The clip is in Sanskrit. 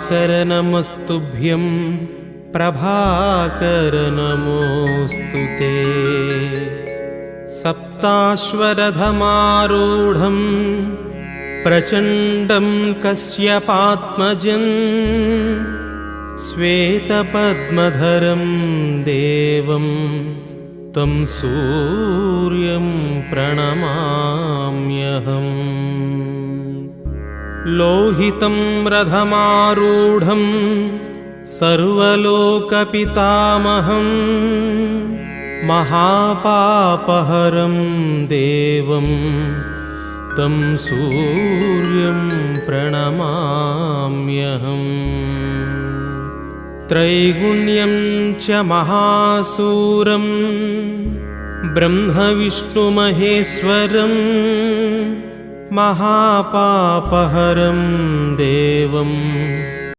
प्रभाकर नमस्तुभ्यं प्रभाकर नमोऽस्तु ते। सप्ताश्वरथमारूढं प्रचण्डं कश्यपात्मजं श्वेतपद्मधरं देवं तं सूर्यं प्रणमाम्यहम्। लोहितं रथमारूढं सर्वलोकपितामहं महापापहरं देवं तं सूर्यं प्रणमाम्यहम्। त्रैगुण्यं च महासूरं ब्रह्मविष्णुमहेश्वरं महापापहरं देवं